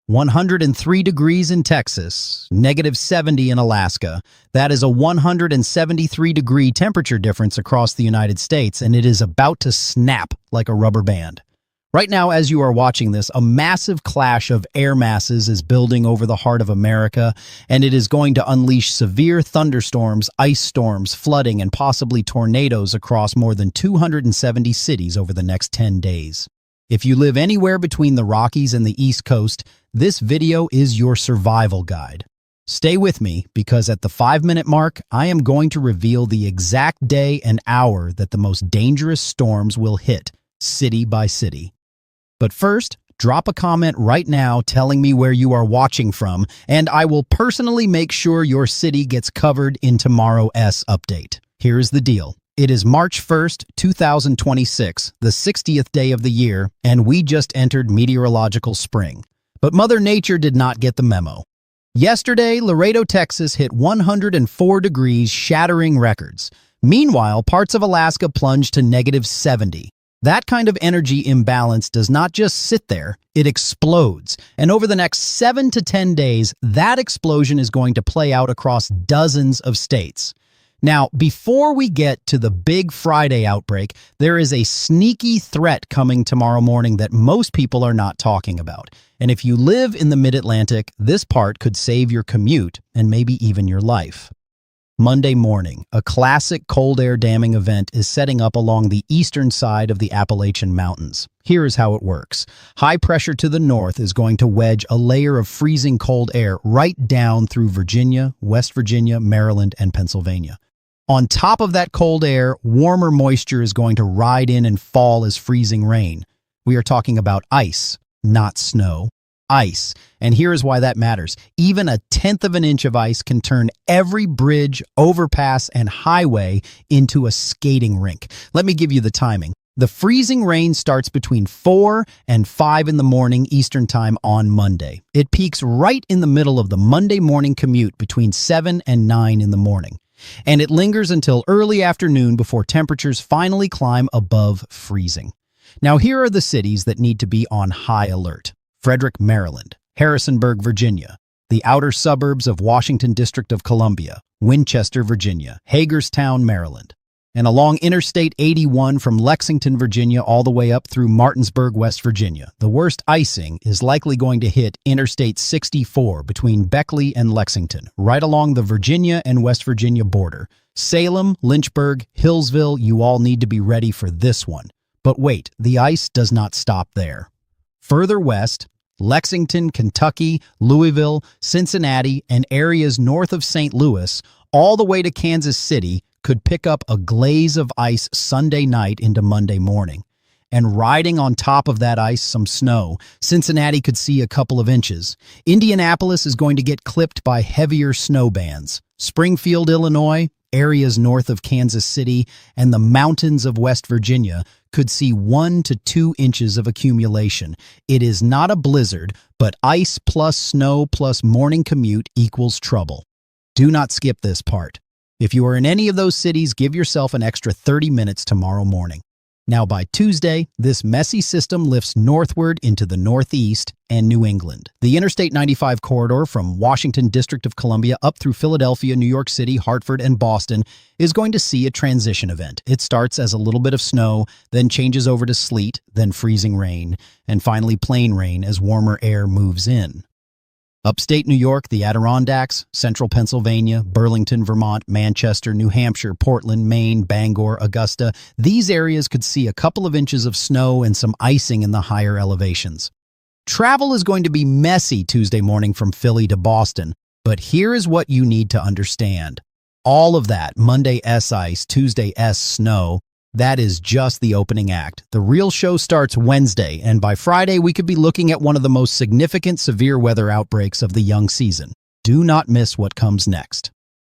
103 degrees in Texas, -70 in Alaska. That is a 173-degree temperature difference across the United States, and it is about to snap like a rubber band. Right now, as you are watching this, a massive clash of air masses is building over the heart of America, and it is going to unleash severe thunderstorms, ice storms, flooding, and possibly tornadoes across more than 270 cities over the next 10 days. If you live anywhere between the Rockies and the East Coast, this video is your survival guide. Stay with me because at the 5-minute mark, I am going to reveal the exact day and hour that the most dangerous storms will hit, city by city. But first, drop a comment right now telling me where you are watching from, and I will personally make sure your city gets covered in tomorrow's update. Here's the deal. It is March 1st, 2026, the 60th day of the year, and we just entered meteorological spring. But Mother Nature did not get the memo. Yesterday, Laredo, Texas hit 104 degrees, shattering records. Meanwhile, parts of Alaska plunged to -70. That kind of energy imbalance does not just sit there, it explodes. And over the next 7 to 10 days, that explosion is going to play out across dozens of states. Now, before we get to the big Friday outbreak, there is a sneaky threat coming tomorrow morning that most people are not talking about. And if you live in the mid-Atlantic, this part could save your commute and maybe even your life. Monday morning, a classic cold air damming event is setting up along the eastern side of the Appalachian Mountains. Here is how it works. High pressure to the north is going to wedge a layer of freezing cold air right down through Virginia, West Virginia, Maryland, and Pennsylvania. On top of that cold air, warmer moisture is going to ride in and fall as freezing rain. We are talking about ice, not snow. Ice. And here is why that matters. Even a 1/10 of an inch of ice can turn every bridge, overpass, and highway into a skating rink. Let me give you the timing. The freezing rain starts between 4 and 5 in the morning Eastern Time on Monday. It peaks right in the middle of the Monday morning commute between 7 and 9 in the morning. And it lingers until early afternoon before temperatures finally climb above freezing. Now here are the cities that need to be on high alert. Frederick, Maryland, Harrisonburg, Virginia, the outer suburbs of Washington District of Columbia, Winchester, Virginia, Hagerstown, Maryland, and along Interstate 81 from Lexington, Virginia, all the way up through Martinsburg, West Virginia. The worst icing is likely going to hit Interstate 64 between Beckley and Lexington, right along the Virginia and West Virginia border. Salem, Lynchburg, Hillsville, you all need to be ready for this one. But wait, the ice does not stop there. Further west, Lexington, Kentucky, Louisville, Cincinnati, and areas north of St. Louis, all the way to Kansas City, could pick up a glaze of ice Sunday night into Monday morning. And riding on top of that ice, some snow. Cincinnati could see a couple of inches. Indianapolis is going to get clipped by heavier snow bands. Springfield, Illinois, areas north of Kansas City, and the mountains of West Virginia could see 1 to 2 inches of accumulation. It is not a blizzard, but ice plus snow plus morning commute equals trouble. Do not skip this part. If you are in any of those cities, give yourself an extra 30 minutes tomorrow morning. Now by Tuesday, this messy system lifts northward into the Northeast and New England. The Interstate 95 corridor from Washington District of Columbia up through Philadelphia, New York City, Hartford, and Boston is going to see a transition event. It starts as a little bit of snow, then changes over to sleet, then freezing rain, and finally plain rain as warmer air moves in. Upstate New York, the Adirondacks, central Pennsylvania, Burlington, Vermont, Manchester, New Hampshire, Portland, Maine, Bangor, Augusta, these areas could see a couple of inches of snow and some icing in the higher elevations. Travel is going to be messy Tuesday morning from Philly to Boston, but here is what you need to understand. All of that, Monday's ice, Tuesday's snow, that is just the opening act. The real show starts Wednesday, and by Friday we could be looking at one of the most significant severe weather outbreaks of the young season. Do not miss what comes next.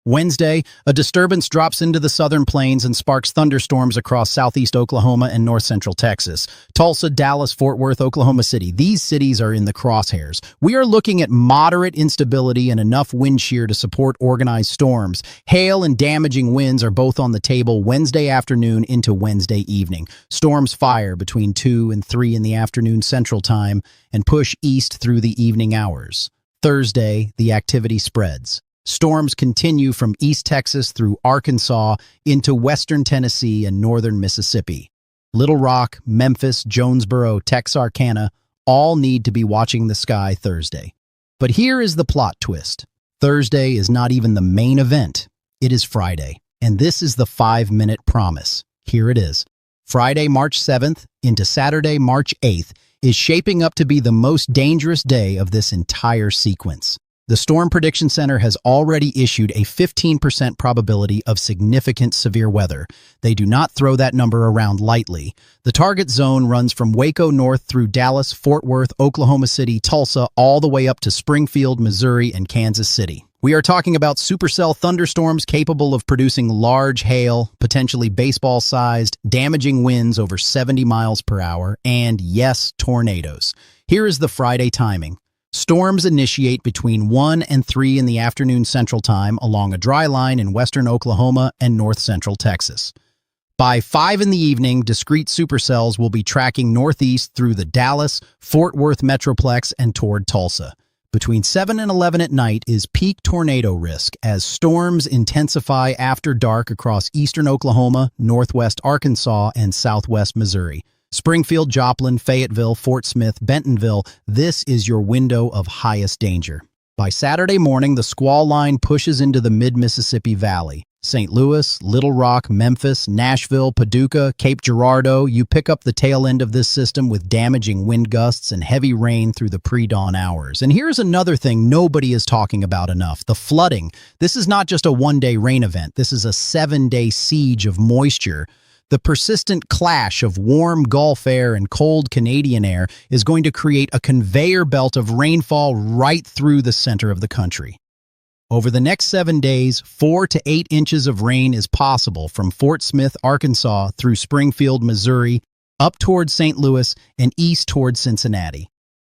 Wednesday, a disturbance drops into the southern plains and sparks thunderstorms across southeast Oklahoma and north central Texas. Tulsa, Dallas, Fort Worth, Oklahoma City. These cities are in the crosshairs. We are looking at moderate instability and enough wind shear to support organized storms. Hail and damaging winds are both on the table Wednesday afternoon into Wednesday evening. Storms fire between 2 and 3 in the afternoon Central Time and push east through the evening hours. Thursday, the activity spreads. Storms continue from East Texas through Arkansas into western Tennessee and northern Mississippi. Little Rock, Memphis, Jonesboro, Texarkana all need to be watching the sky Thursday. But here is the plot twist. Thursday is not even the main event. It is Friday, and this is the 5-minute promise. Here it is. Friday, March 7th into Saturday, March 8th is shaping up to be the most dangerous day of this entire sequence. The Storm Prediction Center has already issued a 15% probability of significant severe weather. They do not throw that number around lightly. The target zone runs from Waco north through Dallas, Fort Worth, Oklahoma City, Tulsa, all the way up to Springfield, Missouri, and Kansas City. We are talking about supercell thunderstorms capable of producing large hail, potentially baseball-sized, damaging winds over 70 miles per hour, and yes, tornadoes. Here is the Friday timing. Storms initiate between 1 and 3 in the afternoon Central Time along a dry line in western Oklahoma and north central Texas. By 5 in the evening, discrete supercells will be tracking northeast through the Dallas, Fort Worth metroplex and toward Tulsa. Between 7 and 11 at night is peak tornado risk as storms intensify after dark across eastern Oklahoma, northwest Arkansas, and southwest Missouri. Springfield, Joplin, Fayetteville, Fort Smith, Bentonville, this is your window of highest danger. By Saturday morning, the squall line pushes into the mid-Mississippi Valley. St. Louis, Little Rock, Memphis, Nashville, Paducah, Cape Girardeau, you pick up the tail end of this system with damaging wind gusts and heavy rain through the pre-dawn hours. And here's another thing nobody is talking about enough, the flooding. This is not just a one-day rain event. This is a 7-day siege of moisture. The persistent clash of warm Gulf air and cold Canadian air is going to create a conveyor belt of rainfall right through the center of the country. Over the next 7 days, 4 to 8 inches of rain is possible from Fort Smith, Arkansas, through Springfield, Missouri, up towards St. Louis, and east towards Cincinnati.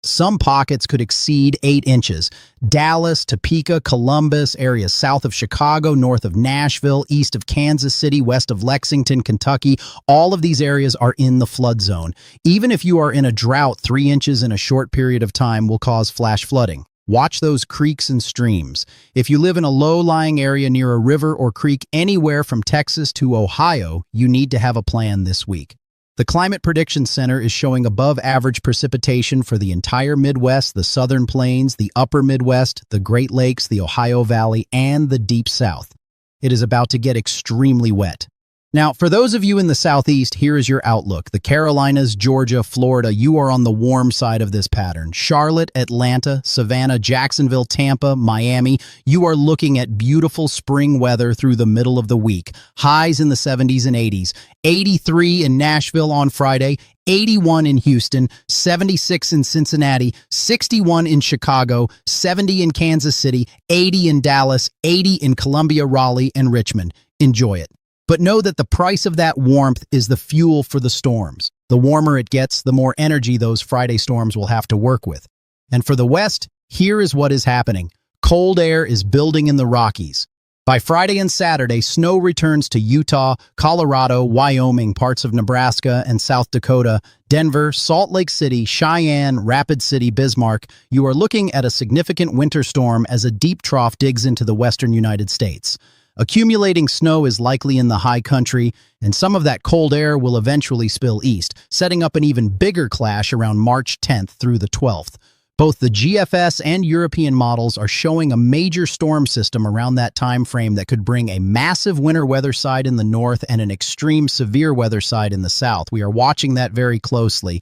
Some pockets could exceed 8 inches. Dallas, Topeka, Columbus, areas south of Chicago, north of Nashville, east of Kansas City, west of Lexington, Kentucky, all of these areas are in the flood zone. Even if you are in a drought, 3 inches in a short period of time will cause flash flooding. Watch those creeks and streams. If you live in a low-lying area near a river or creek anywhere from Texas to Ohio, you need to have a plan this week. The Climate Prediction Center is showing above-average precipitation for the entire Midwest, the Southern Plains, the Upper Midwest, the Great Lakes, the Ohio Valley, and the Deep South. It is about to get extremely wet. Now, for those of you in the Southeast, here is your outlook. The Carolinas, Georgia, Florida, you are on the warm side of this pattern. Charlotte, Atlanta, Savannah, Jacksonville, Tampa, Miami, you are looking at beautiful spring weather through the middle of the week. Highs in the 70s and 80s. 83 in Nashville on Friday, 81 in Houston, 76 in Cincinnati, 61 in Chicago, 70 in Kansas City, 80 in Dallas, 80 in Columbia, Raleigh, and Richmond. Enjoy it. But know that the price of that warmth is the fuel for the storms. The warmer it gets, the more energy those Friday storms will have to work with. And for the West, here is what is happening. Cold air is building in the Rockies. By Friday and Saturday, snow returns to Utah, Colorado, Wyoming, parts of Nebraska and South Dakota, Denver, Salt Lake City, Cheyenne, Rapid City, Bismarck. You are looking at a significant winter storm as a deep trough digs into the western United States. Accumulating snow is likely in the high country, and some of that cold air will eventually spill east, setting up an even bigger clash around March 10th through the 12th. Both the GFS and European models are showing a major storm system around that time frame that could bring a massive winter weather side in the north and an extreme severe weather side in the south. We are watching that very closely.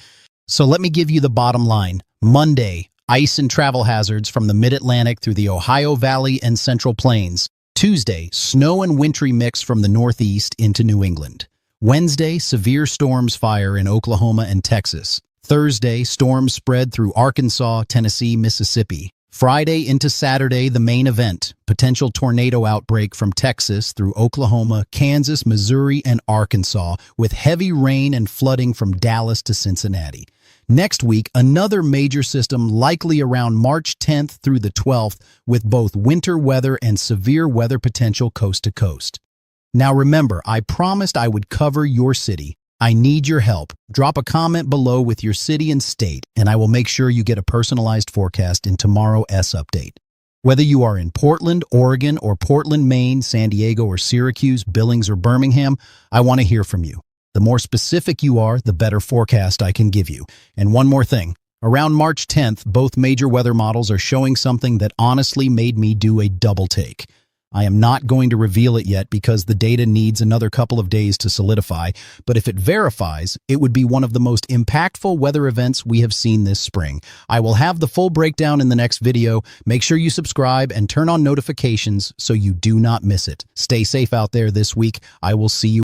So let me give you the bottom line. Monday, ice and travel hazards from the Mid-Atlantic through the Ohio Valley and Central Plains. Tuesday, snow and wintry mix from the northeast into New England. Wednesday, severe storms fire in Oklahoma and Texas. Thursday, storms spread through Arkansas, Tennessee, Mississippi. Friday into Saturday, the main event, potential tornado outbreak from Texas through Oklahoma, Kansas, Missouri, and Arkansas, with heavy rain and flooding from Dallas to Cincinnati. Next week, another major system likely around March 10th through the 12th, with both winter weather and severe weather potential coast to coast. Now remember, I promised I would cover your city. I need your help. Drop a comment below with your city and state, and I will make sure you get a personalized forecast in tomorrow's update. Whether you are in Portland, Oregon, or Portland, Maine, San Diego, or Syracuse, Billings, or Birmingham, I want to hear from you. The more specific you are, the better forecast I can give you. And one more thing. Around March 10th, both major weather models are showing something that honestly made me do a double take. I am not going to reveal it yet because the data needs another couple of days to solidify, but if it verifies, it would be one of the most impactful weather events we have seen this spring. I will have the full breakdown in the next video. Make sure you subscribe and turn on notifications so you do not miss it. Stay safe out there this week. I will see you